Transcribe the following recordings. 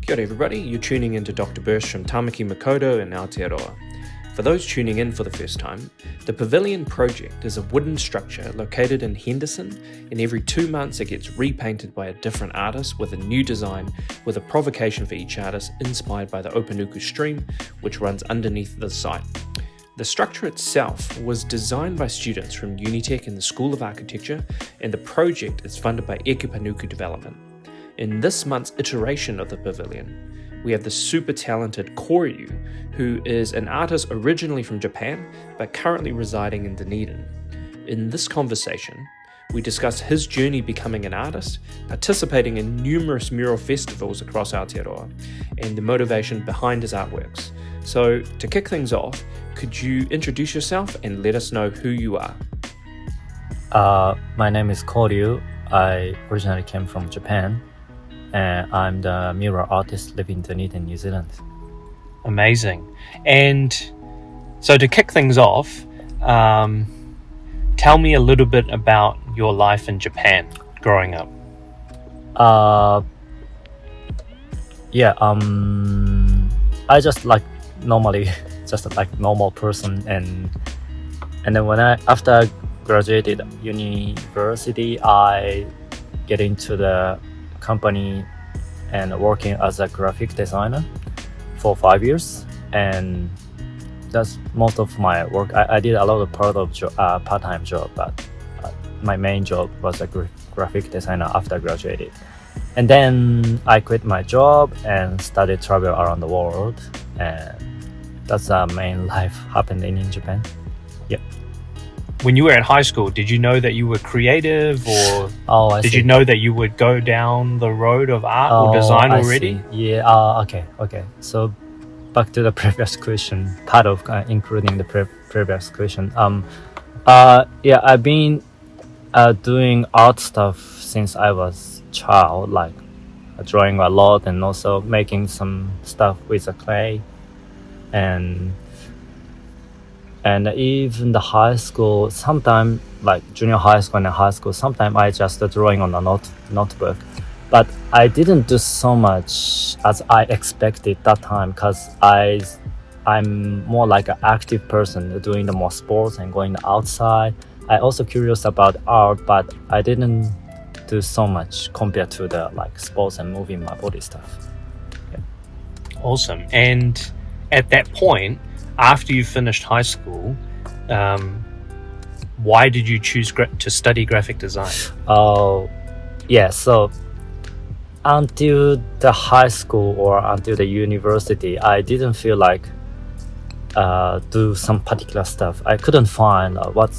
Kia ora everybody, you're tuning into Dr. Burst from Tamaki Makaurau in Aotearoa. For those tuning in for the first time, the Pavilion project is a wooden structure located in Henderson, and every 2 months it gets repainted by a different artist with a new design with a provocation for each artist inspired by the Opanuku stream which runs underneath the site. The structure itself was designed by students from Unitec in the School of Architecture, and the project is funded by Panuku Development. In this month's iteration of the Pavilion, we have the super talented Koryu, who is an artist originally from Japan but currently residing in Dunedin. In this conversation, we discuss his journey becoming an artist, participating in numerous mural festivals across Aotearoa, and the motivation behind his artworks. So, to kick things off, could you introduce yourself and let us know who you are? My name is Koryu. I originally came from Japan, and I'm the mural artist living in Dunedin, New Zealand. Amazing. And so to kick things off, tell me a little bit about your life in Japan growing up. I just like normally just like normal person, and then after I graduated university, I get into the company and working as a graphic designer for 5 years, and that's most of my work. I did a lot of part-time job, but my main job was a graphic designer after I graduated. And then I quit my job and started travel around the world, and that's the main life happening in Japan. Yep. When you were at high school, did you know that you were creative, or did you know that you would go down the road of art or design already? Yeah. Okay. So back to the previous question, part of including the previous question. I've been doing art stuff since I was child, like drawing a lot and also making some stuff with the clay, and even the high school, sometime like junior high school and high school, sometimes I just drawing on a notebook. But I didn't do so much as I expected that time, because I'm more like an active person, doing the more sports and going outside. I also curious about art, but I didn't do so much compared to the like sports and moving my body stuff. Yeah. Awesome. And at that point, after you finished high school, why did you choose to study graphic design? So until the high school or until the university, I didn't feel like do some particular stuff. I couldn't find what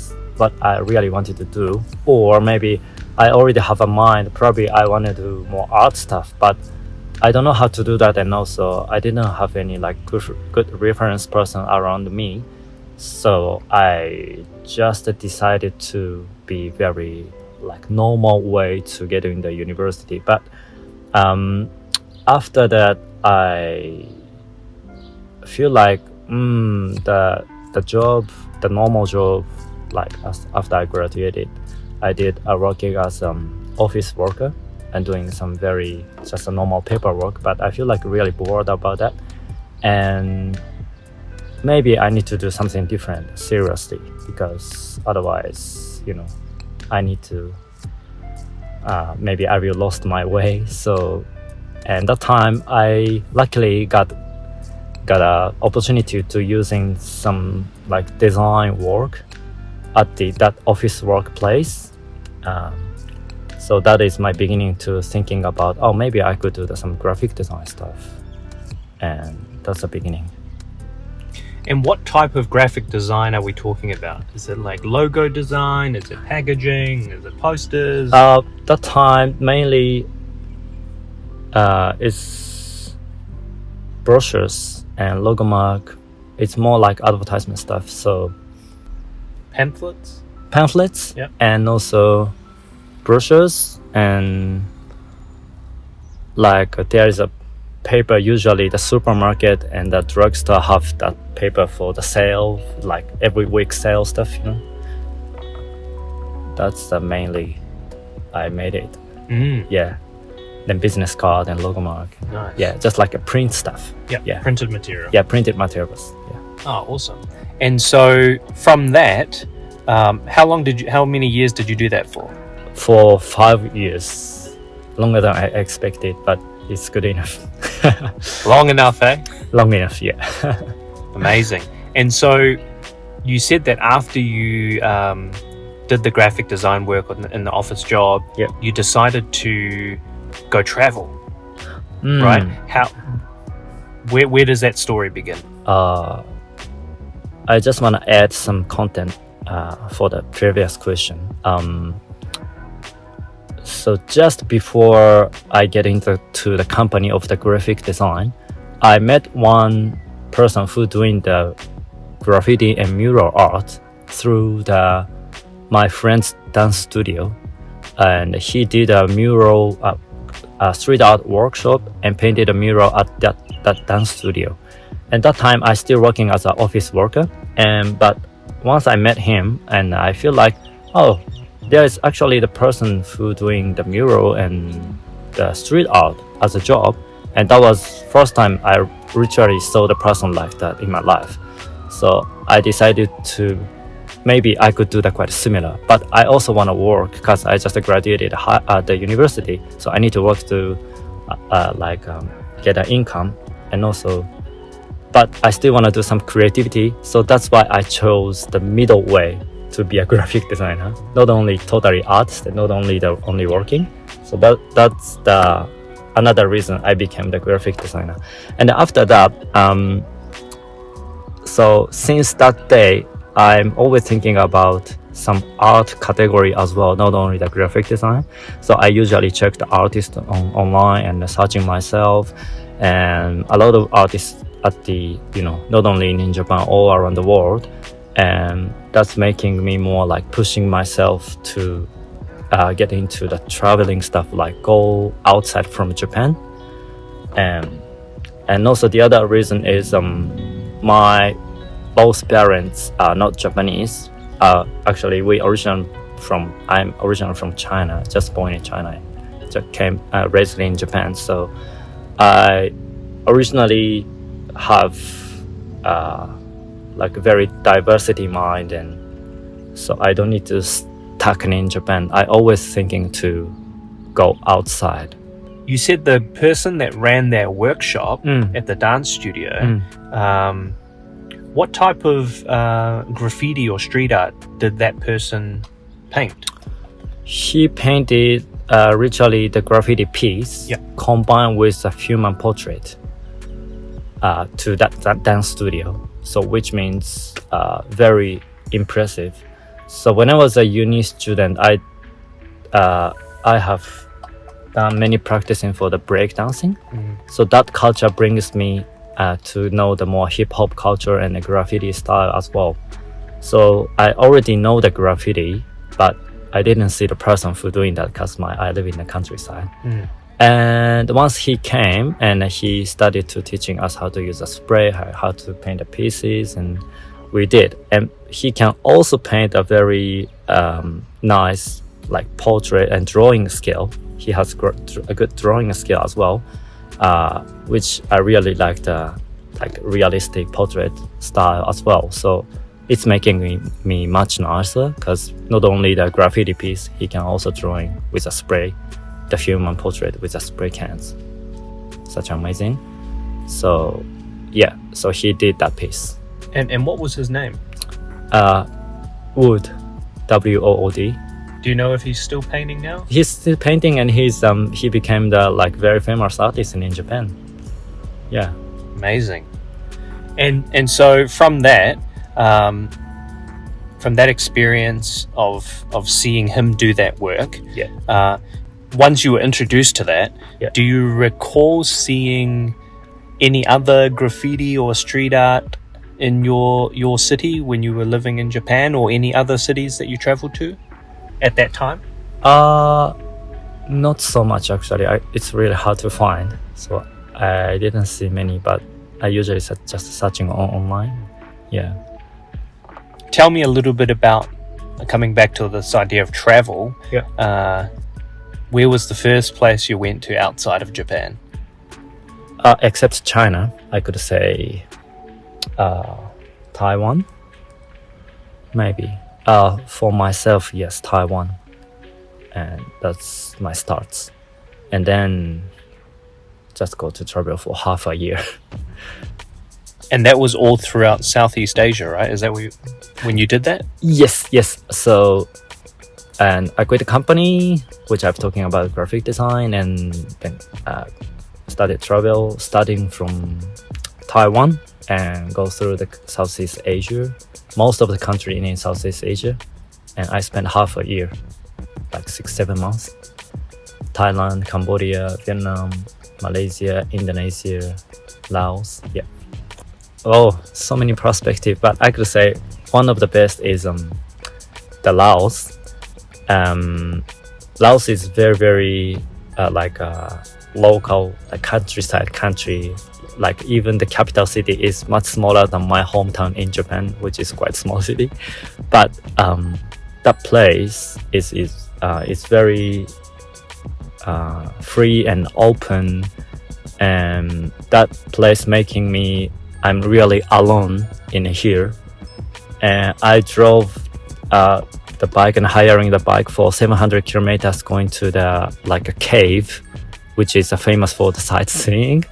I really wanted to do, or maybe I already have a mind. Probably I want to do more art stuff, but I don't know how to do that, and also I didn't have any like good reference person around me. So I just decided to be very like normal way to get in the university. But after that, I feel like the normal job, like after I graduated, I did working as office worker and doing some very just a normal paperwork, but I feel like really bored about that, and maybe I need to do something different seriously, because otherwise, I need to maybe I will lost my way. So, and that time I luckily got a opportunity to using some like design work at that office workplace. So that is my beginning to thinking about, maybe I could do some graphic design stuff. And that's the beginning. And what type of graphic design are we talking about? Is it like logo design? Is it packaging? Is it posters? That time mainly it's brochures and logo mark. It's more like advertisement stuff. So pamphlets, yep. And also brochures, and like there is a paper, usually the supermarket and the drugstore have that paper for the sale, like every week sale stuff, That's the mainly I made it. Mm. Yeah. then business card and logo mark. Nice. Yeah, just like a print stuff. Yeah. Printed material. Yeah, printed materials. Yeah. Oh, awesome. And so from that, how many years did you do that for? For 5 years, longer than I expected, but it's good enough. Long enough, eh? Long enough, yeah. Amazing. And so you said that after you did the graphic design work in the office job, Yep. you decided to go travel, Mm. right? Where does that story begin? I just want to add some content for the previous question. So just before I get into the company of the graphic design, I met one person who doing the graffiti and mural art through my friend's dance studio, and he did a mural, a street art workshop, and painted a mural at that dance studio. And that time I still working as an office worker, but once I met him, and I feel like, oh, there is actually the person who doing the mural and the street art as a job, and that was first time I literally saw the person like that in my life. So I decided to maybe I could do that quite similar, but I also want to work because I just graduated at the university, so I need to work to get an income, and also, but I still want to do some creativity, so that's why I chose the middle way to be a graphic designer, not only totally artist, not only the only working. So that's the another reason I became the graphic designer. And after that, so since that day, I'm always thinking about some art category as well, not only the graphic design. So I usually check the artist online and searching myself, and a lot of artists at the, not only in Japan, all around the world. And that's making me more like pushing myself to get into the traveling stuff, like go outside from Japan. And also the other reason is my both parents are not Japanese. Actually, I'm originally from China, just born in China, just came raised in Japan. So I originally have like a very diversity mind, and so I don't need to stuck in Japan. I always thinking to go outside. You said the person that ran their workshop at the dance studio, what type of graffiti or street art did that person paint? He painted literally the graffiti piece combined with a human portrait to that dance studio. So which means very impressive. So when I was a uni student, I have done many practicing for the breakdancing. So that culture brings me to know the more hip-hop culture and the graffiti style as well. So I already know the graffiti, but I didn't see the person who doing that because I live in the countryside. And once he came and he started to teaching us how to use a spray, how to paint the pieces, and we did. And he can also paint a very nice like portrait and drawing skill. He has a good drawing skill as well, which I really like the like realistic portrait style as well. So it's making me much nicer because not only the graffiti piece, he can also drawing with a spray, the human portrait with a spray cans. Such amazing. So yeah, so he did that piece. And what was his name? Wood, Wood. Do you know if he's still painting now? He's still painting, and he became the like very famous artist in Japan. Yeah. Amazing. And so from that experience of seeing him do that work, once you were introduced to that, do you recall seeing any other graffiti or street art in your city when you were living in Japan, or any other cities that you traveled to at that time? Not so much actually. It's really hard to find, so I didn't see many, but I usually just searching online. Yeah. Tell me a little bit about, coming back to this idea of travel. Where was the first place you went to outside of Japan? Except China, I could say Taiwan, maybe. For myself, yes, Taiwan. And that's my starts. And then just go to travel for half a year. And that was all throughout Southeast Asia, right? Is that when you did that? Yes. So, and I quit the company, which I'm talking about graphic design, and then started travel, starting from Taiwan and go through the Southeast Asia, most of the country in Southeast Asia. And I spent half a year, like 6-7 months. Thailand, Cambodia, Vietnam, Malaysia, Indonesia, Laos. Yeah. Oh, so many perspectives, but I could say one of the best is the Laos. Laos is very like a local, like countryside country. Like even the capital city is much smaller than my hometown in Japan, which is quite small city. But that place is very free and open, and that place making me I'm really alone in here. And I drove the bike and hiring the bike for 700 kilometers going to the like a cave, which is famous for the sightseeing.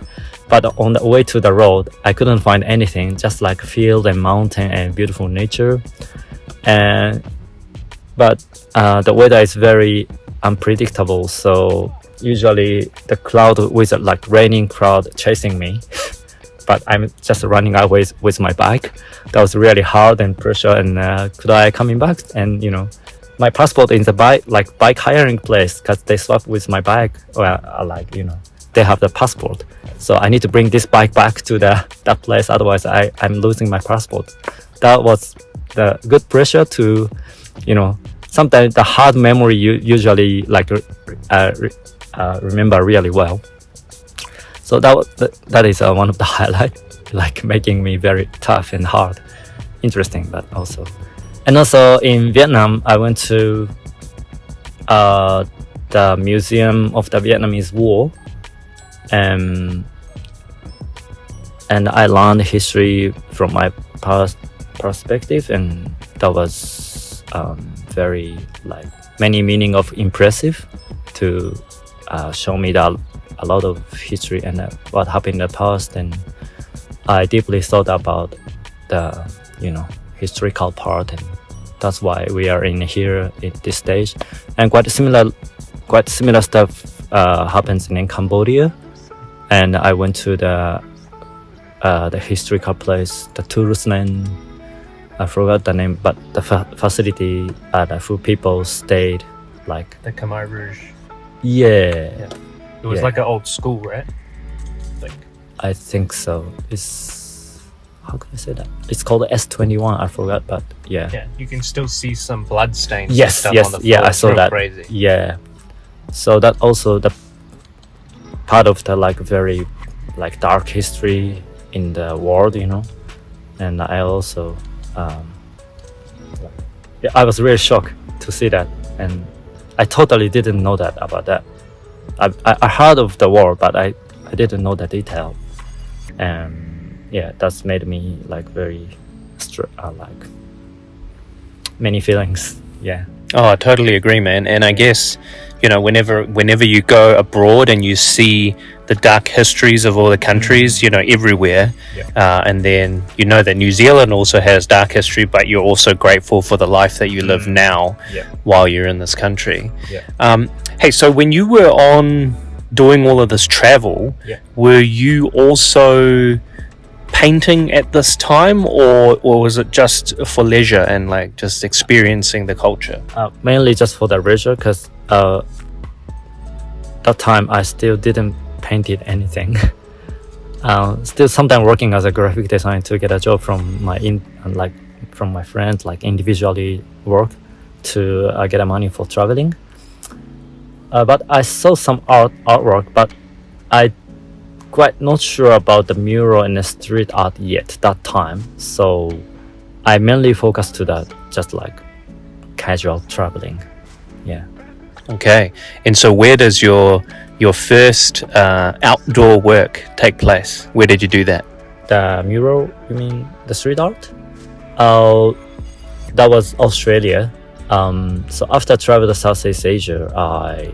But on the way to the road, I couldn't find anything, just like field and mountain and beautiful nature. But the weather is very unpredictable, so usually the cloud with like raining cloud chasing me. But I'm just running away with my bike. That was really hard and pressure. And could I coming back? And my passport in the bike hiring place, because they swapped with my bike. Well, they have the passport, so I need to bring this bike back to that place. Otherwise, I'm losing my passport. That was the good pressure to, sometimes the hard memory you usually remember really well. So that is one of the highlights, like making me very tough and hard, interesting, but also. And also in Vietnam, I went to the Museum of the Vietnamese War, and I learned history from my past perspective, and that was very like many meaning of impressive to show me that a lot of history and what happened in the past. And I deeply thought about the historical part, and that's why we are in here at this stage. And quite similar stuff happens in Cambodia. And I went to the historical place, the tourist land. I forgot the name, but the facility a few people stayed, like the Khmer Rouge. Yeah. It was like an old school, right? I think so. It's, how can I say that? It's called S21. I forgot, but yeah. Yeah, you can still see some blood stains. Yes. On the floor. Yeah, I saw that. Crazy. Yeah. So that also the part of the very dark history in the world, And I also, I was really shocked to see that, and I totally didn't know that about that. I heard of the war, but I didn't know the detail, and that's made me very many feelings. Yeah. Oh, I totally agree, man. And I guess whenever you go abroad and you see the dark histories of all the countries, everywhere, and then that New Zealand also has dark history, but you're also grateful for the life that you live now while you're in this country. Hey, so when you were doing all of this travel, were you also painting at this time, or was it just for leisure and just experiencing the culture? Mainly just for the leisure, because that time I still didn't painted anything. Still sometimes working as a graphic designer to get a job from my friends, individually work to get a money for traveling. But I saw some artwork, but I quite not sure about the mural and the street art yet that time. So I mainly focused to that, just casual traveling. Yeah. Okay. And so where does your first outdoor work take place? Where did you do that? The mural, you mean the street art? That was Australia. So after I traveled to Southeast Asia, I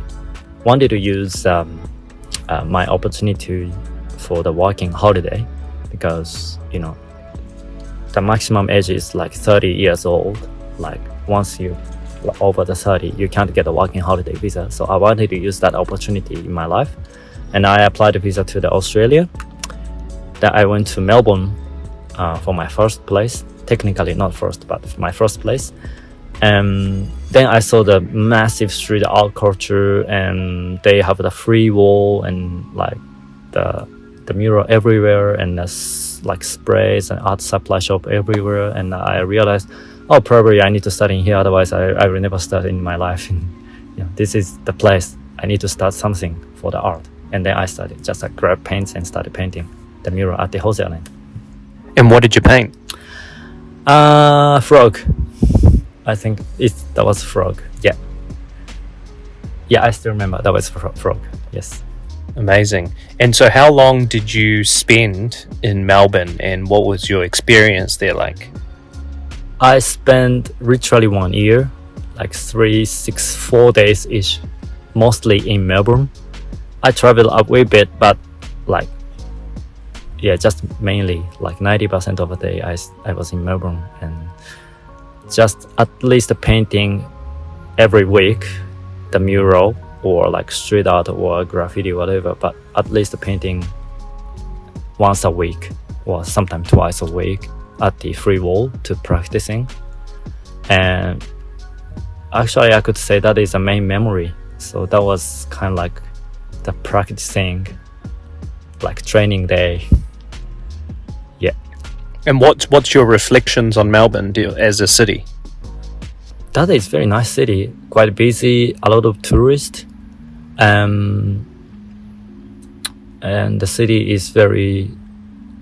wanted to use my opportunity for the working holiday, because the maximum age is like 30 years old. Like once you over the 30, you can't get a working holiday visa. So I wanted to use that opportunity in my life, and I applied a visa to the Australia. Then I went to Melbourne for my first place. Technically not first, but my first place. And then I saw the massive street art culture, and they have the free wall and like the mural everywhere, and like sprays and art supply shop everywhere. And I realized, probably I need to start in here, otherwise I will never start in my life. And, this is the place. I need to start something for the art. And then I started, just like grab paints and started painting the mural at the Hosea Island. And what did you paint? Frog. I think that was frog. Yeah, I still remember that was frog. Yes. Amazing. And so how long did you spend in Melbourne, and what was your experience there like? I spent literally 1 year, like 4 days each, mostly in Melbourne. I traveled a wee bit, but just mainly like 90% of the day I was in Melbourne, and just at least painting every week, the mural or like street art or graffiti, whatever, but at least painting once a week or sometimes twice a week at the free wall to practicing. And actually I could say that is a main memory. So that was kind of like the practicing, like training day. Yeah. And what's your reflections on Melbourne as a city? That is very nice city, quite busy, a lot of tourists. And the city is very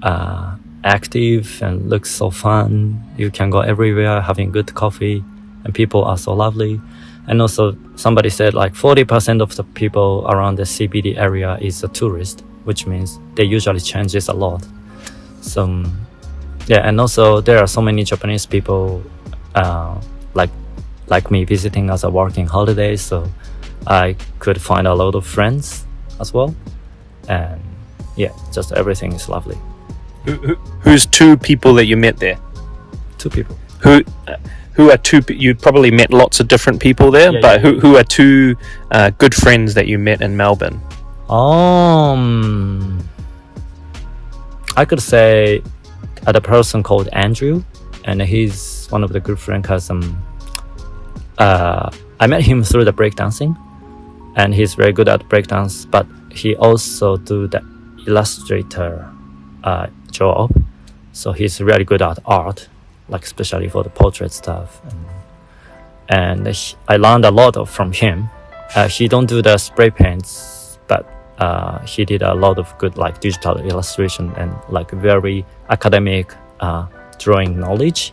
active and looks so fun. You can go everywhere having good coffee, and people are so lovely. And also somebody said like 40% of the people around the CBD area is a tourist, which means they usually changes a lot. So and also there are so many Japanese people like me visiting as a working holiday, so I could find a lot of friends as well. And just everything is lovely. Who's two people that you met there? Two people. Who are two? You probably met lots of different people there, who are two good friends that you met in Melbourne? I could say a person called Andrew, and he's one of the good friends. Cause I met him through the breakdancing, and he's very good at breakdance, but he also do the illustrator job. So he's really good at art, like especially for the portrait stuff. And I learned a lot from him. He don't do the spray paints, but he did a lot of good like digital illustration and like very academic drawing knowledge.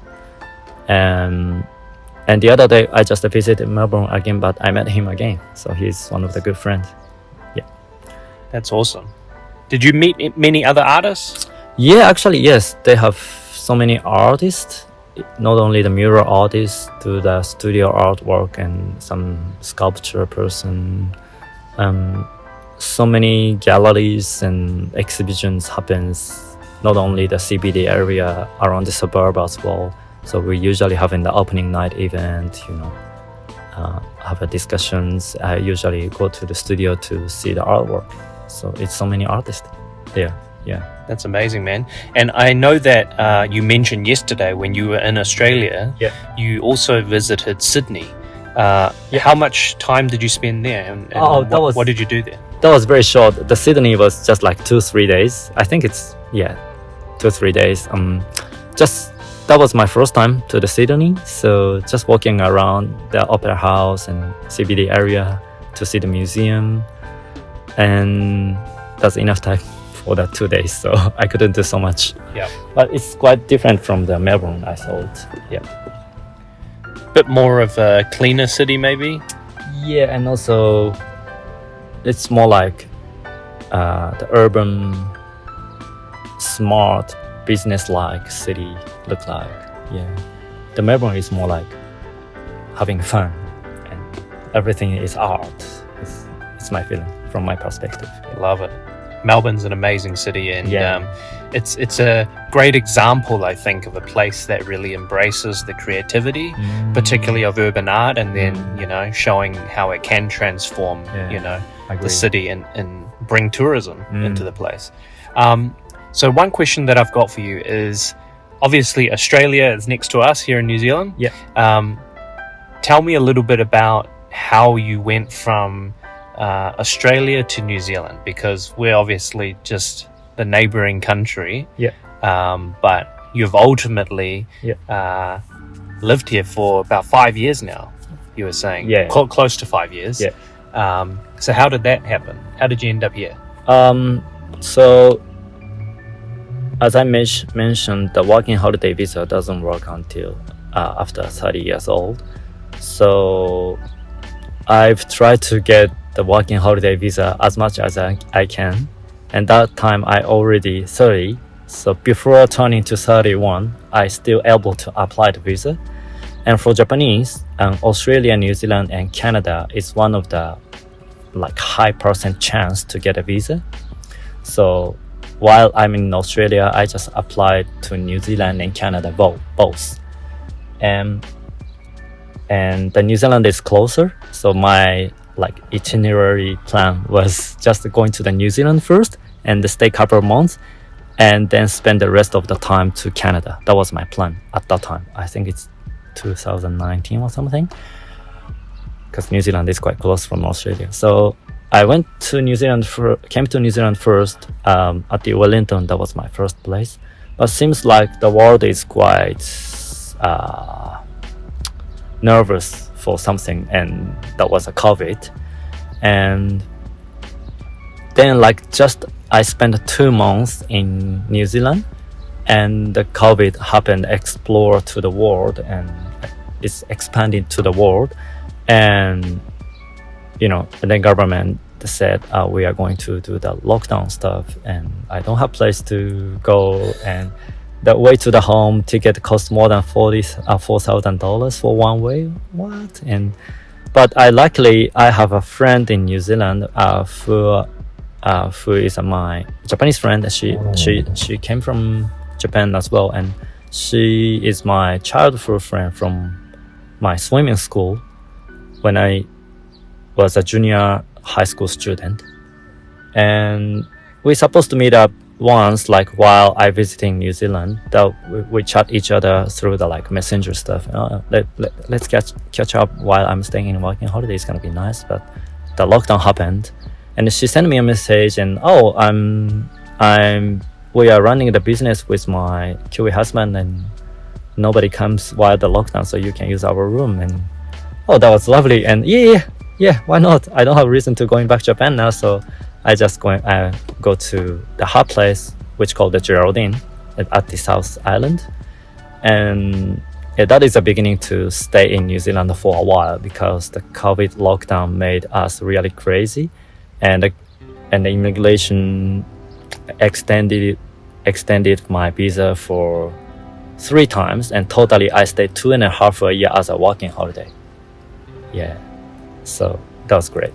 And the other day I just visited Melbourne again, but I met him again. So he's one of the good friends. Yeah. That's awesome. Did you meet many other artists? Yeah, actually, yes. They have so many artists. Not only the mural artists, do the studio artwork and some sculpture person. So many galleries and exhibitions happens, not only the CBD area, around the suburb as well. So we usually have in the opening night event, have a discussions. I usually go to the studio to see the artwork. So it's so many artists there. Yeah. That's amazing, man. And I know that you mentioned yesterday when you were in Australia, you also visited Sydney. How much time did you spend there? And what did you do there? That was very short. The Sydney was just like 2-3 days. I think it's 2-3 days. That was my first time to the Sydney. So just walking around the Opera House and CBD area to see the museum, and that's enough time for that 2 days. So I couldn't do so much. Yeah, but it's quite different from the Melbourne, I thought. Yeah. Bit more of a cleaner city, maybe. Yeah, and also it's more like the urban, smart, business-like city look like. Yeah, the Melbourne is more like having fun, and everything is art. It's my feeling from my perspective. Love it. Melbourne's an amazing city, and Yeah. it's a great example, I think, of a place that really embraces the creativity, particularly of urban art, and then showing how it can transform I agree. the city and bring tourism into the place. So one question that I've got for you is, obviously Australia is next to us here in New Zealand. Yeah. Tell me a little bit about how you went from Australia to New Zealand, because we're obviously just the neighboring country. Yeah. But you've ultimately lived here for about 5 years now, you were saying. Yeah. Close to 5 years. Yeah. So how did that happen? How did you end up here? So as I mentioned, the working holiday visa doesn't work until after 30 years old. So I've tried to get the working holiday visa as much as I can. And that time I already 30. So before turning to 31, I still able to apply the visa. And for Japanese, Australia, New Zealand, and Canada is one of the high percent chance to get a visa. So while I'm in Australia, I just applied to New Zealand and Canada both. And the New Zealand is closer, so my itinerary plan was just going to the New Zealand first and stay a couple of months, and then spend the rest of the time to Canada. That was my plan at that time. I think it's 2019 or something, because New Zealand is quite close from Australia. So I came to New Zealand first at the Wellington. That was my first place. But seems like the world is quite nervous for something, and that was a COVID. And then I spent 2 months in New Zealand, and the COVID happened, explore to the world, and it's expanding to the world. And and then government said we are going to do the lockdown stuff, and I don't have place to go, and the way to the home ticket costs more than $4,000 for one way. What? But luckily I have a friend in New Zealand who is my Japanese friend. She came from Japan as well, and she is my childhood friend from my swimming school when I was a junior high school student. And we're supposed to meet up once, while I visiting New Zealand. That we chat each other through the messenger stuff. Let's catch up while I'm staying in working holiday. It's gonna be nice. But the lockdown happened, and she sent me a message, and we are running the business with my Kiwi husband, and nobody comes while the lockdown, so you can use our room. And that was lovely. And yeah, why not? I don't have a reason to going back to Japan now, so I just go to the hot place, which called the Geraldine at the South Island. And that is the beginning to stay in New Zealand for a while, because the COVID lockdown made us really crazy, and the immigration extended my visa for 3 times, and totally I stayed 2.5 years as a working holiday. Yeah, so that was great.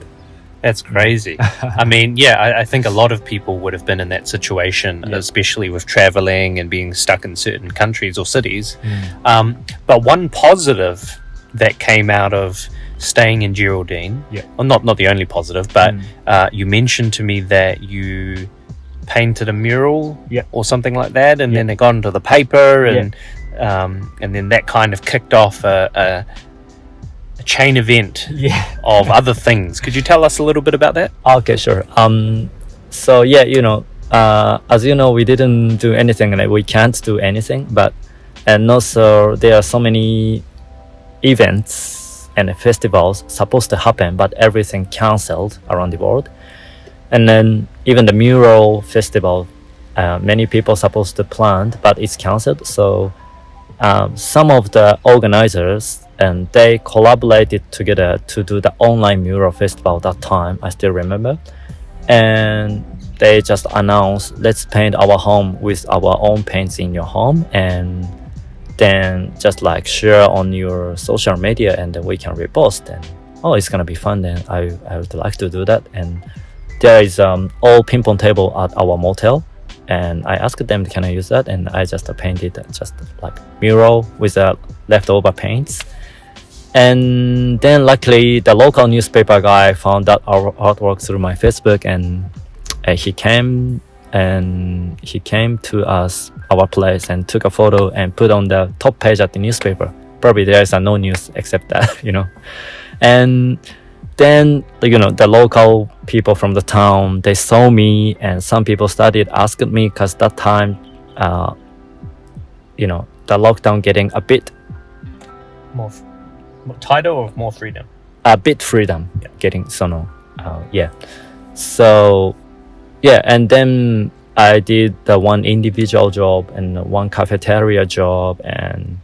That's crazy. I mean, I think a lot of people would have been in that situation, especially with traveling and being stuck in certain countries or cities. But one positive that came out of staying in Geraldine, well, not the only positive, but you mentioned to me that you painted a mural or something like that, and then it got into the paper, and then that kind of kicked off a chain event of other things. Could you tell us a little bit about that? Okay, sure. So as you know, we didn't do anything, we can't do anything, and also there are so many events and festivals supposed to happen, but everything canceled around the world. And then even the mural festival, many people supposed to plan, but it's canceled. So some of the organizers and they collaborated together to do the online mural festival that time. I still remember, and they just announced, let's paint our home with our own paints in your home, and then just like share on your social media, and then we can repost. And oh, it's gonna be fun. Then I would like to do that. And there is all ping pong table at our motel, and I asked them, can I use that? And I just painted just like mural with leftover paints. And then luckily the local newspaper guy found that our artwork through my Facebook, and he came to our place and took a photo and put on the top page at the newspaper. Probably there is no news except that, And then, the local people from the town, they saw me, and some people started asking me, because that time, the lockdown getting a bit more tighter or more freedom? A bit freedom, getting So, and then I did the one individual job and one cafeteria job, and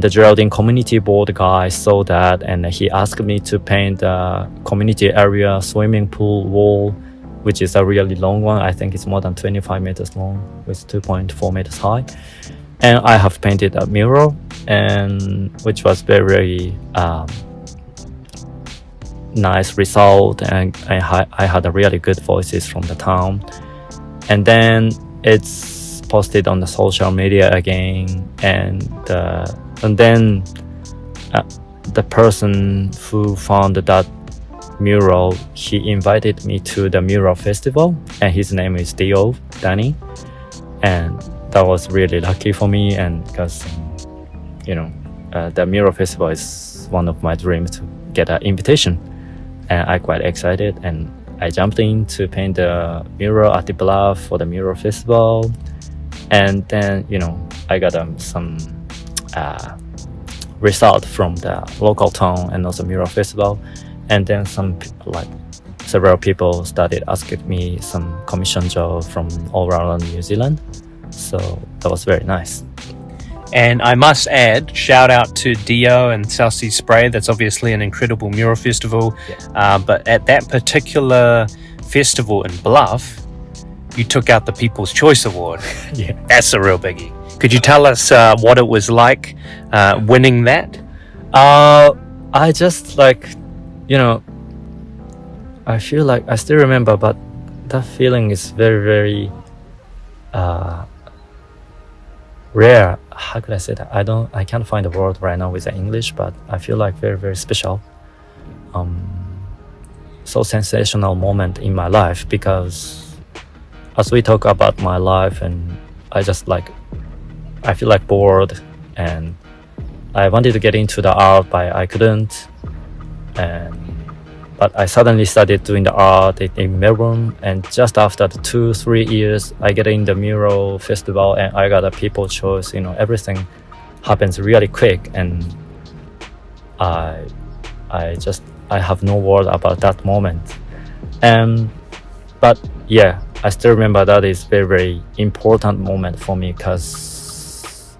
the Geraldine Community Board guy saw that, and he asked me to paint the community area swimming pool wall, which is a really long one. I think it's more than 25 meters long with 2.4 meters high. And I have painted a mural, and which was very nice result, and I had a really good voices from the town. And then it's posted on the social media again, and then the person who found that mural, he invited me to the mural festival, and his name is Danny, and that was really lucky for me, and because the mural festival is one of my dreams to get an invitation, and I quite excited, and I jumped in to paint the mural at the bluff for the mural festival. And then I got some result from the local town and also mural festival, and then several people started asking me some commission job from all around New Zealand, so that was very nice. And I must add, shout out to Dio and South Sea Spray. That's obviously an incredible mural festival. But at that particular festival in Bluff, you took out the People's Choice Award. That's a real biggie. Could you tell us what it was like winning that? I just I feel like I still remember, but that feeling is very, very rare. How could I say that? I can't find a word right now with the English, but I feel like very, very special. So sensational moment in my life, because as we talk about my life, and I feel like bored, and I wanted to get into the art, but I couldn't. But I suddenly started doing the art in Melbourne, and just after the 2-3 years, I get in the mural festival, and I got a People's Choice. Everything happens really quick, and I have no word about that moment. But yeah, I still remember that is very, very important moment for me, because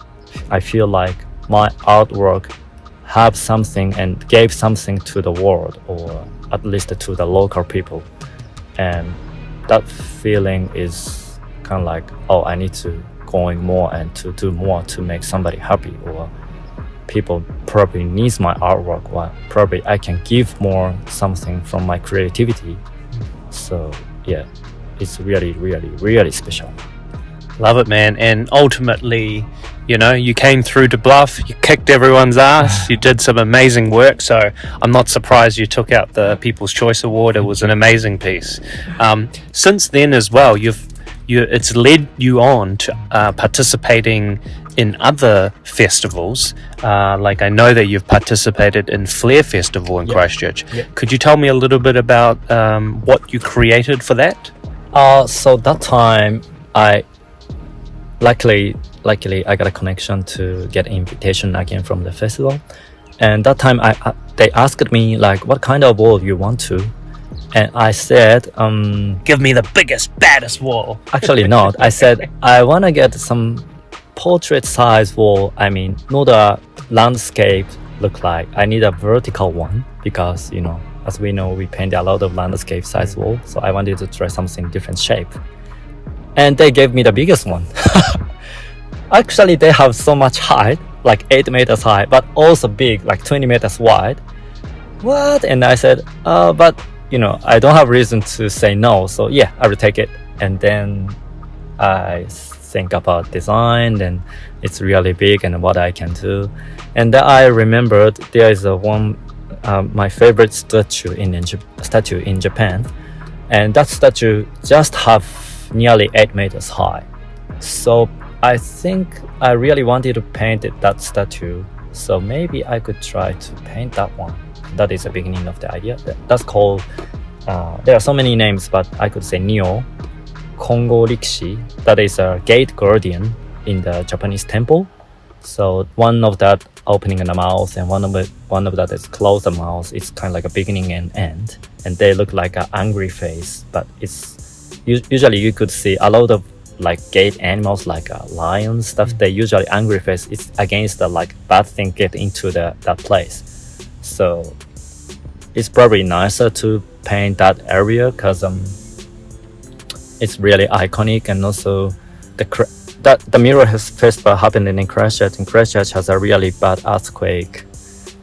I feel like my artwork have something and gave something to the world, or at least to the local people. And that feeling is kind of like, I need to going more and to do more to make somebody happy, or people probably needs my artwork, or probably I can give more something from my creativity. So yeah, it's really, really, really special. Love it, man. And ultimately, you came through to Bluff, you kicked everyone's ass, you did some amazing work, so I'm not surprised you took out the People's Choice Award. It was an amazing piece. Since then as well, it's led you on to participating in other festivals. I know that you've participated in Flare Festival in Christchurch. Could you tell me a little bit about what you created for that? So that time, Luckily, I got a connection to get an invitation again from the festival. And that time, they asked me, what kind of wall you want to? And I said, give me the biggest, baddest wall. Actually, not. I said, I want to get some portrait size wall. I mean, not a landscape look like. I need a vertical one because, you know, as we know, we paint a lot of landscape size wall. So I wanted to try something different shape. And they gave me the biggest one. Actually, they have so much height, like 8 meters high, but also big, like 20 meters wide. What? And I said, but, you know, I don't have reason to say no. So yeah, I will take it. And then I think about design, and it's really big and what I can do. And then I remembered there is my favorite statue in Japan. And that statue just have nearly 8 meters high. So I think I really wanted to paint that statue. So maybe I could try to paint that one. That is the beginning of the idea. That's called, there are so many names, but I could say Nio, Kongo Rikishi. That is a gate guardian in the Japanese temple. So one of that opening the mouth, and one of that is close the mouth. It's kind of like a beginning and end. And they look like an angry face, but it's usually you could see a lot of like gate animals like lions stuff. They usually angry face. It's against the like bad thing get into that place. So it's probably nicer to paint that area because it's really iconic, and also the mural festival happened in Christchurch, and Christchurch has a really bad earthquake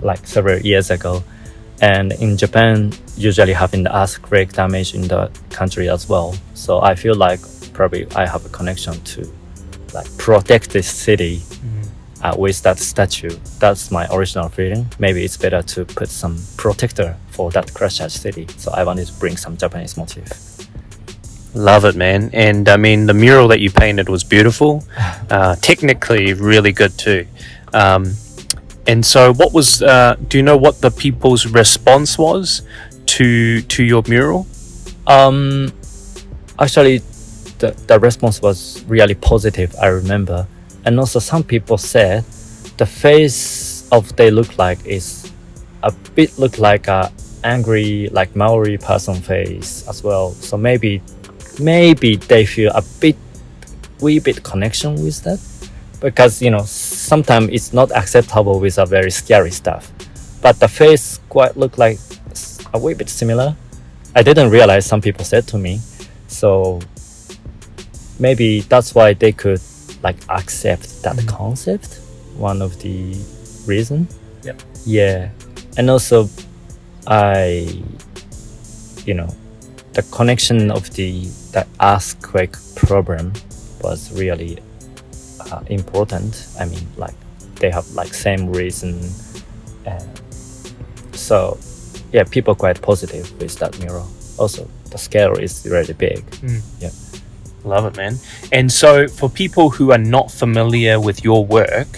like several years ago. And in Japan, usually having the earthquake damage in the country as well. So I feel like probably I have a connection to like protect this city with that statue. That's my original feeling. Maybe it's better to put some protector for that Christchurch city. So I wanted to bring some Japanese motif. Love it, man. And I mean, the mural that you painted was beautiful. Technically really good too. And so what was, do you know what the people's response was to your mural? Actually, the response was really positive, I remember. And also some people said the face of they look like is a bit look like a angry, like Maori person face as well. So maybe they feel wee bit connection with that. Because, you know, sometimes it's not acceptable with a very scary stuff. But the face quite look like a wee bit similar. I didn't realize some people said to me. So maybe that's why they could like accept that concept. One of the reason. Yep. Yeah. And also the connection of the earthquake problem was really important. I mean, like they have like same reason, and so yeah, people quite positive with that mural. Also, the scale is really big. Yeah, love it, man. And so, for people who are not familiar with your work,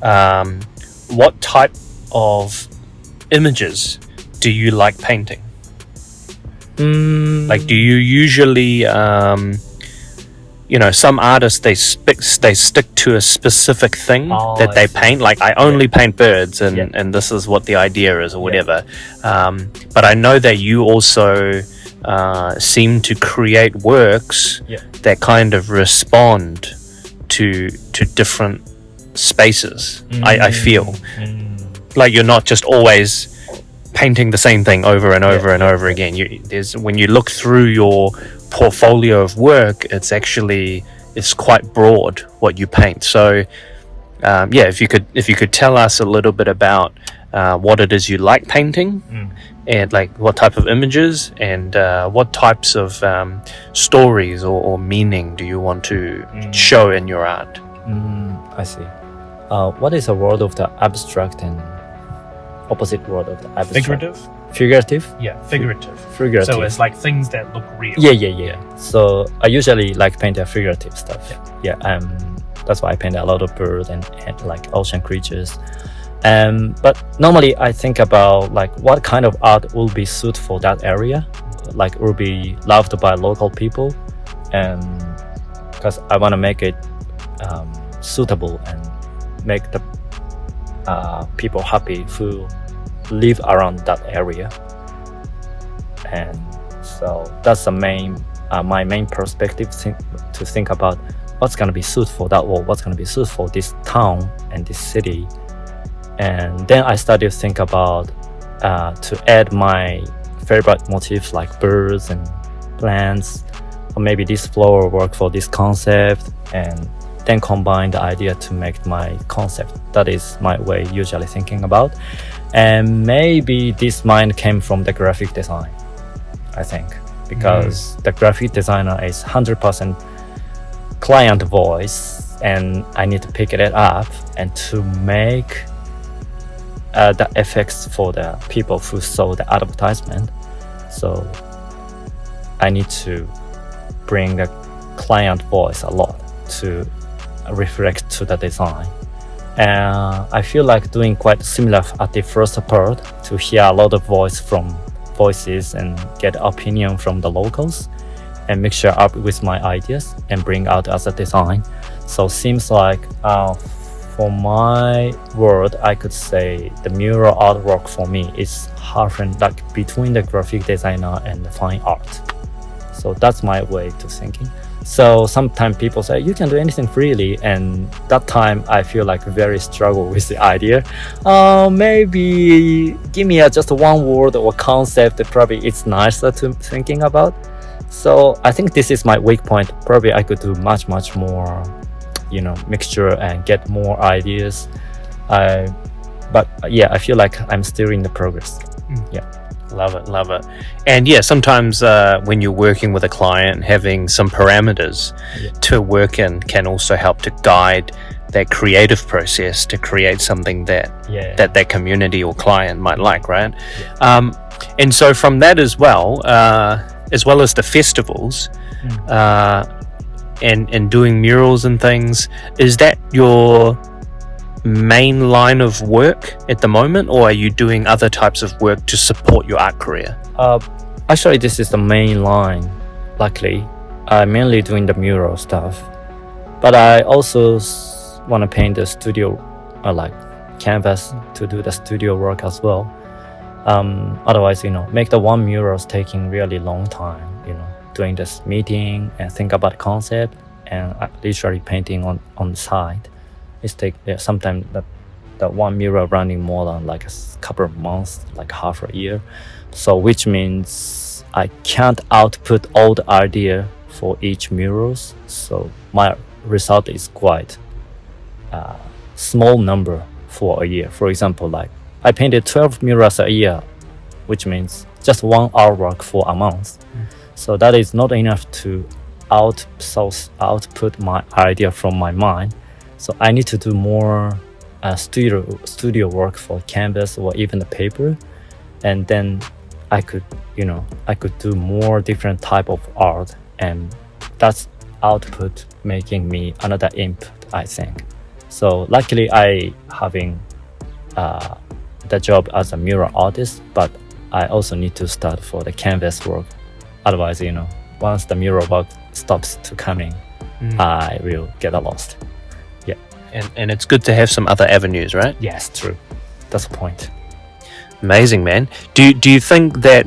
what type of images do you like painting? Like, do you usually some artists they stick to a specific thing that they paint. Like I only paint birds, and this is what the idea is, or whatever. But I know that you also seem to create works that kind of respond to different spaces. I feel like you're not just always painting the same thing over and over and over again. When you look through your portfolio of work, it's quite broad what you paint. So if you could tell us a little bit about what it is you like painting, and like what type of images, and what types of stories or meaning do you want to show in your art? I see. What is the word of the abstract and opposite word of the abstract? Figurative? Yeah, figurative. So it's like things that look real. Yeah. So I usually like paint figurative stuff. That's why I paint a lot of birds and like ocean creatures. But normally I think about like what kind of art will be suited for that area, like will be loved by local people, and because I want to make it suitable and make the people happy who live around that area. And so that's the my main perspective to think about what's going to be suited for that world, what's going to be suited for this town and this city. And then I started to think about to add my favorite motifs like birds and plants, or maybe this flower work for this concept, and then combine the idea to make my concept. That is my way usually thinking about. And maybe this mind came from the graphic design, I think, because the graphic designer is 100% client voice, and I need to pick it up and to make the effects for the people who saw the advertisement. So I need to bring the client voice a lot to reflect to the design. And I feel like doing quite similar at the first part, to hear a lot of voices and get opinion from the locals and mixture up with my ideas and bring out as a design. So seems like for my word, I could say the mural artwork for me is half and like between the graphic designer and the fine art. So that's my way to thinking. So sometimes people say you can do anything freely, and that time I feel like very struggle with the idea. Maybe give me just one word or concept that probably it's nicer to thinking about. So I think this is my weak point. Probably I could do much more, mixture and get more ideas. But yeah, I feel like I'm still in the progress. Yeah. Love it. And yeah, sometimes when you're working with a client, having some parameters to work in can also help to guide that creative process to create something that community or client might like, right? And so from that as well as the festivals and doing murals and things, is that your main line of work at the moment, or are you doing other types of work to support your art career? Actually, this is the main line. Luckily, I'm mainly doing the mural stuff, but I also want to paint the studio, like canvas, to do the studio work as well. Otherwise, make the one murals taking really long time. Doing this meeting and think about concept and literally painting on the side. It's sometimes that one mural running more than like a couple of months, like half a year. So which means I can't output all the idea for each murals. So my result is quite small number for a year. For example, like I painted 12 murals a year, which means just one artwork for a month. So that is not enough to output my idea from my mind. So I need to do more studio work for canvas or even the paper, and then I could do more different type of art, and that's output making me another input, I think. So luckily I having the job as a mural artist, but I also need to start for the canvas work. Otherwise, once the mural work stops to coming, I will get lost. Yeah. And it's good to have some other avenues, right? Yes, true. That's the point. Amazing, man. Do you think that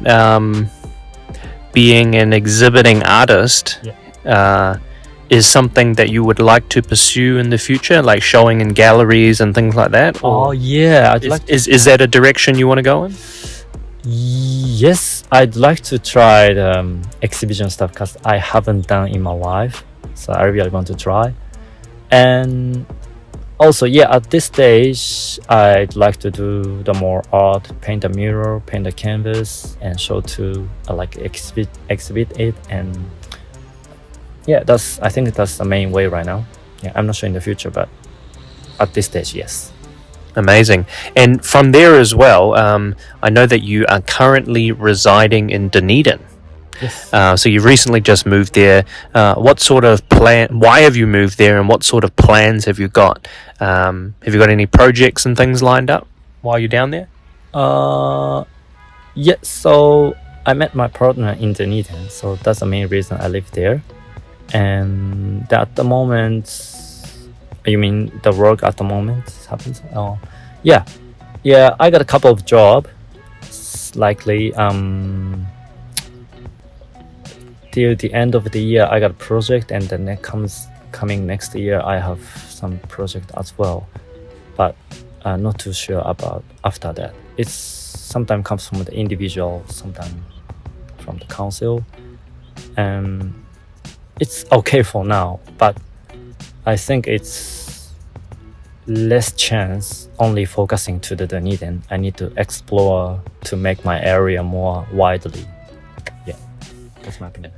being an exhibiting artist is something that you would like to pursue in the future, like showing in galleries and things like that? Oh yeah, is that a direction you want to go in? Yes, I'd like to try the exhibition stuff because I haven't done in my life, so I really want to try. And also, at this stage, I'd like to do the more art, paint a mural, paint a canvas, and show to exhibit it. And I think that's the main way right now. I'm not sure in the future, but at this stage, yes. Amazing. And from there as well, I know that you are currently residing in Dunedin. Yes. So you recently just moved there. What sort of why have you moved there, and what sort of plans have you got? Have you got any projects and things lined up while you're down there? So I met my partner in Dunedin, so that's the main reason I live there. And at the moment, you mean the work at the moment happens? Oh, yeah. I got a couple of jobs. Likely, till the end of the year, I got a project, and then coming next year, I have some project as well. But not too sure about after that. It's sometimes comes from the individual, sometimes from the council, and it's okay for now. But I think it's less chance only focusing to the Dunedin. I need to explore to make my area more widely. Yeah, that's my opinion.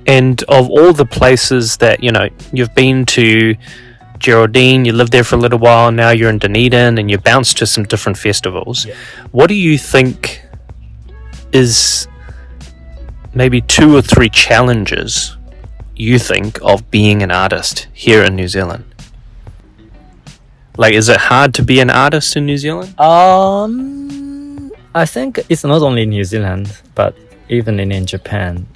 And of all the places that, you've been to, Geraldine, you lived there for a little while, now you're in Dunedin and you bounced to some different festivals. Yeah. What do you think is maybe 2 or 3 challenges you think of being an artist here in New Zealand? Like, is it hard to be an artist in New Zealand? I think it's not only New Zealand, but even in Japan,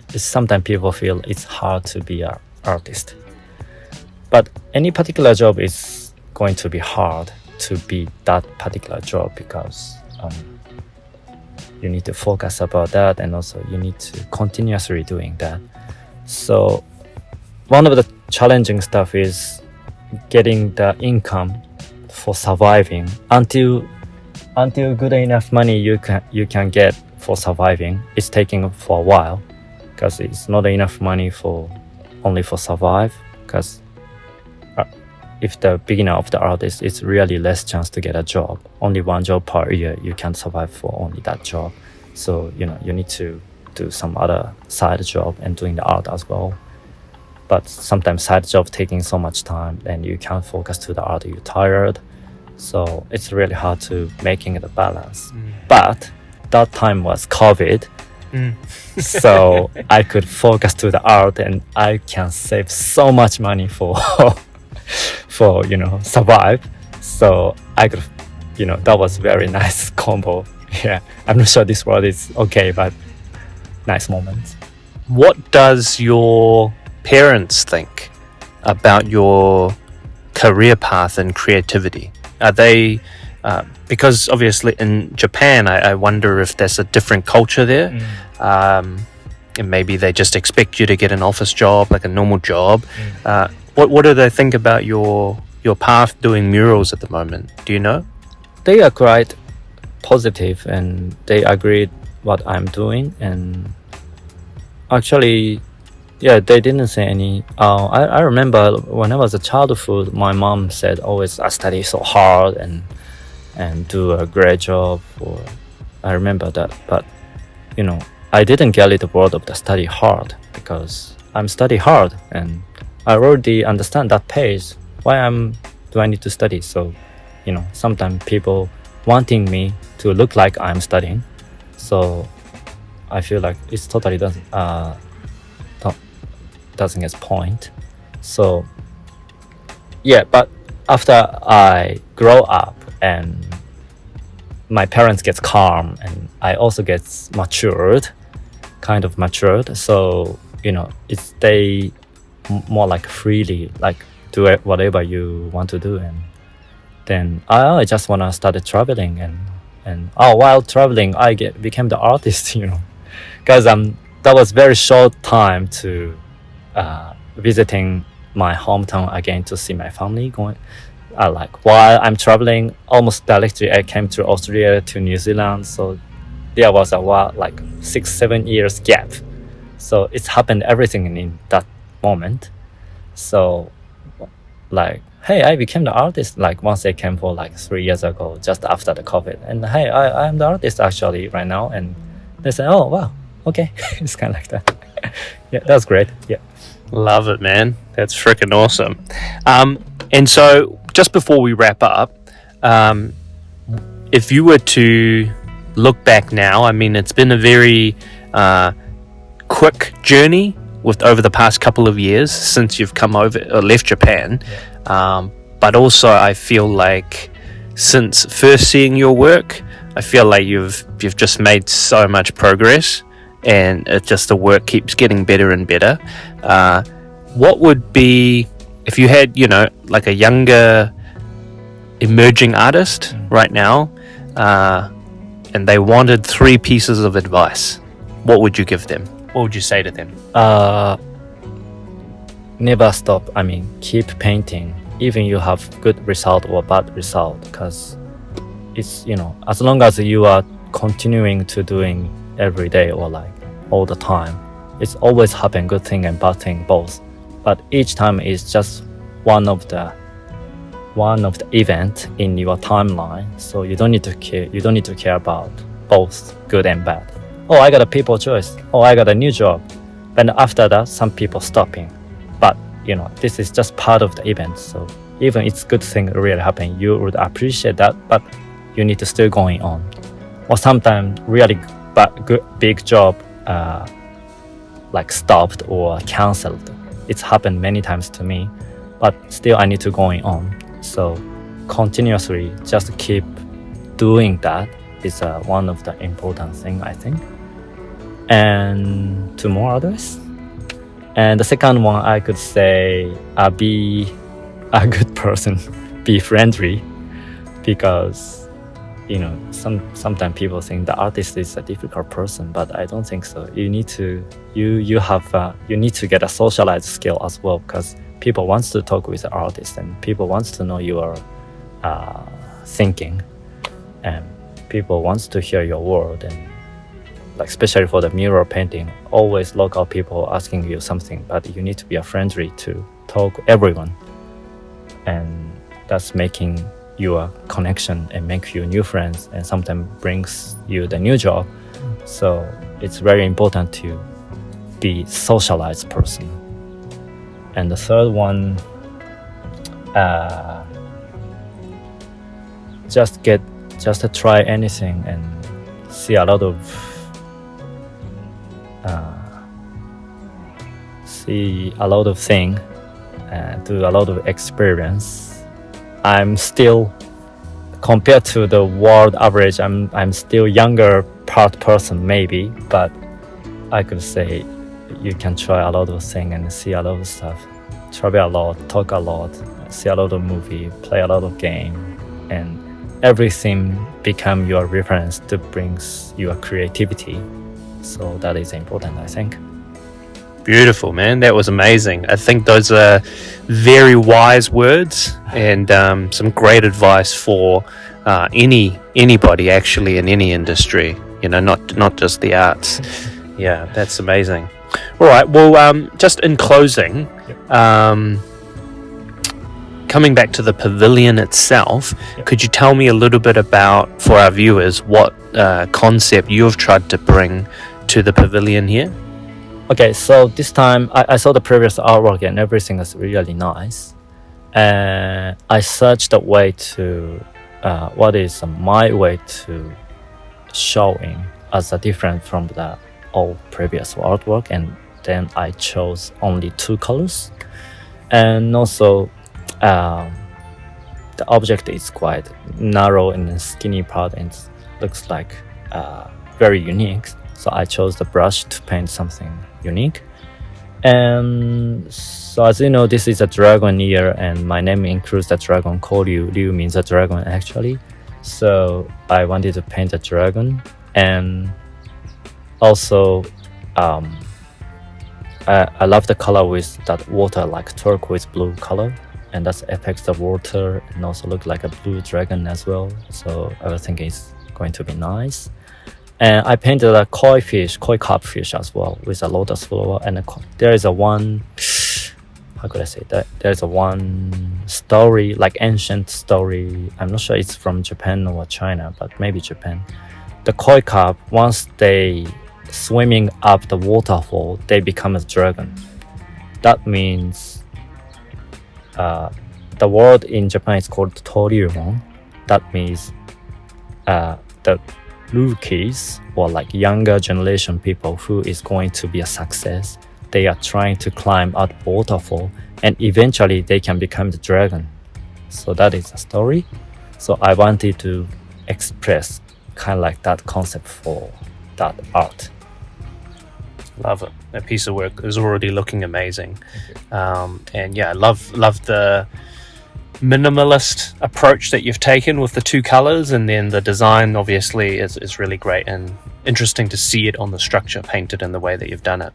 sometimes people feel it's hard to be an artist. But any particular job is going to be hard to be that particular job because you need to focus about that, and also you need to continuously doing that. So one of the challenging stuff is getting the income for surviving until good enough money you can get for surviving. It's taking for a while because it's not enough money for only for survive, because if the beginner of the artist, it's really less chance to get a job. Only one job per year, you can survive for only that job. So you need to do some other side job and doing the art as well. But sometimes side job taking so much time and you can't focus to the art, you're tired. So it's really hard to making the balance. But that time was COVID. So I could focus to the art and I can save so much money for survive. So I could, that was very nice combo. Yeah, I'm not sure this word is okay, but nice moments. What does your parents think about your career path and creativity? Are they, because obviously in Japan, I wonder if there's a different culture there. And maybe they just expect you to get an office job, like a normal job. What do they think about your path doing murals at the moment? Do you know? They are quite positive and they agreed what I'm doing, and actually, yeah, they didn't say any. I remember when I was a childhood, my mom said always I study so hard and do a great job. I remember that, but I didn't get it the word of the study hard, because I'm study hard and I already understand that page. Why do I need to study? So, sometimes people wanting me to look like I'm studying. So I feel like it's totally doesn't get point. So yeah, but after I grow up and my parents get calm and I also get kind of matured. So it's they more like freely, like do it whatever you want to do, and then I just wanna start traveling and while traveling I became the artist, because that was very short time to visiting my hometown again to see my family going. While I'm traveling, almost directly I came to Australia to New Zealand, so there was a while, 6-7 years gap. So it's happened everything in that moment. So hey, I became the artist once I came for 3 years ago, just after the COVID. And hey, I am the artist actually right now. And they said, oh wow, okay. It's kind of like that. Yeah, that's great. Yeah. Love it, man. That's freaking awesome. And so just before we wrap up, if you were to look back now, I mean, it's been a very quick journey over the past couple of years since you've come over or left Japan. Yeah. But also I feel like since first seeing your work, I feel like you've just made so much progress, and the work keeps getting better and better. What would be, if you had, a younger emerging artist right now, and they wanted 3 pieces of advice, what would you give them? What would you say to them? Never stop. I mean, keep painting even you have good result or bad result, because it's, as long as you are continuing to doing every day or like all the time, it's always happen good thing and bad thing both. But each time is just one of the event in your timeline, so you don't need to care about both good and bad. Oh, I got a people choice. Oh, I got a new job. And after that, some people stopping. But this is just part of the event. So even it's good thing really happen, you would appreciate that, but you need to still going on. Or sometimes really big job like stopped or cancelled. It's happened many times to me, but still I need to going on. So continuously just keep doing that is one of the important thing, I think. And two more others. And the second one, I could say be a good person, be friendly, because sometimes people think the artist is a difficult person, but I don't think so. You need to get a socialized skill as well, because people wants to talk with the artist and people wants to know your thinking, and people wants to hear your word. And like especially for the mural painting, always local people asking you something, but you need to be a friendly to talk everyone, and that's making your connection and make you new friends, and sometimes brings you the new job. So it's very important to be socialized person. And the third one, just to try anything and see a lot of thing, do a lot of experience. I'm still, compared to the world average, I'm still younger part person maybe, but I could say you can try a lot of things and see a lot of stuff, travel a lot, talk a lot, see a lot of movie, play a lot of game, and everything become your reference to brings your creativity. So that is important, I think. Beautiful, man. That was amazing. I think those are very wise words and some great advice for anybody actually in any industry, not just the arts. Yeah, that's amazing. All right, well, just in closing, coming back to the pavilion itself, could you tell me a little bit about, for our viewers, what concept you've tried to bring to the pavilion here? Okay, so this time I saw the previous artwork and everything is really nice. And I searched a way to, what is my way to showing as a different from the all previous artwork. And then I chose only 2 colors. And also, the object is quite narrow and skinny part and looks like very unique. So I chose the brush to paint something unique. And so as you know, this is a dragon ear and my name includes the dragon Koryu. Ryu means a dragon actually. So I wanted to paint a dragon. And also I love the color with that water, like turquoise blue color, and that affects the water and also look like a blue dragon as well. So I think it's going to be nice. And I painted a koi carp fish as well with a lotus flower. And there is a one, how could I say that? There's a one story, like ancient story. I'm not sure it's from Japan or China, but maybe Japan. The koi carp, once they swimming up the waterfall, they become a dragon. That means the word in Japan is called Koryu. That means the rookies or like younger generation people who is going to be a success, they are trying to climb out waterfall and eventually they can become the dragon. So that is a story. So I wanted to express kind of like that concept for that art. Love it. That piece of work is already looking amazing. And yeah, I love the minimalist approach that you've taken with the two colors, and then the design obviously is really great and interesting to see it on the structure painted in the way that you've done it.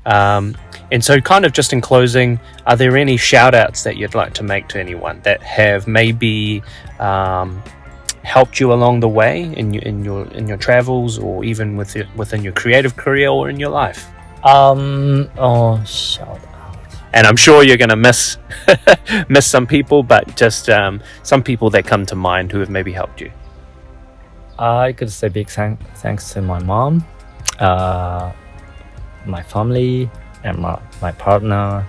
And so kind of just in closing, are there any shout outs that you'd like to make to anyone that have maybe helped you along the way in your travels, or even within your creative career or in your life? Shout out. And I'm sure you're going to miss some people, but just some people that come to mind who have maybe helped you. I could say big thanks to my mom, my family, and my partner,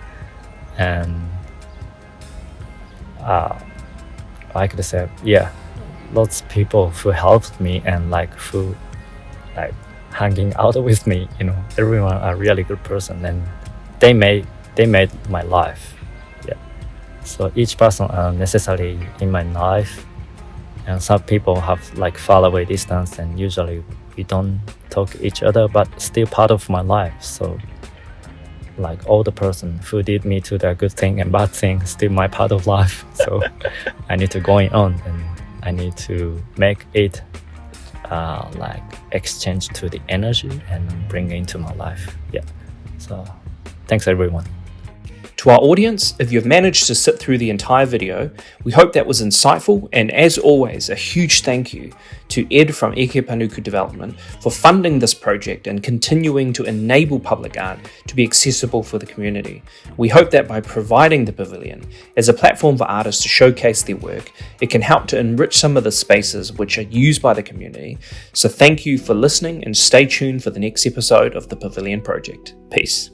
and I could say, lots of people who helped me and who hanging out with me. Everyone a really good person, and they made my life. So each person are necessary in my life, and some people have far away distance, and usually we don't talk each other, but still part of my life. So all the person who did me to the good thing and bad thing, still my part of life. So I need to going on, and I need to make it exchange to the energy and bring it into my life. So thanks everyone. To our audience, if you've managed to sit through the entire video, we hope that was insightful, and as always, a huge thank you to Ed from Eke Panuku Development for funding this project and continuing to enable public art to be accessible for the community. We hope that by providing the pavilion as a platform for artists to showcase their work, it can help to enrich some of the spaces which are used by the community. So thank you for listening, and stay tuned for the next episode of the Pavilion Project. Peace.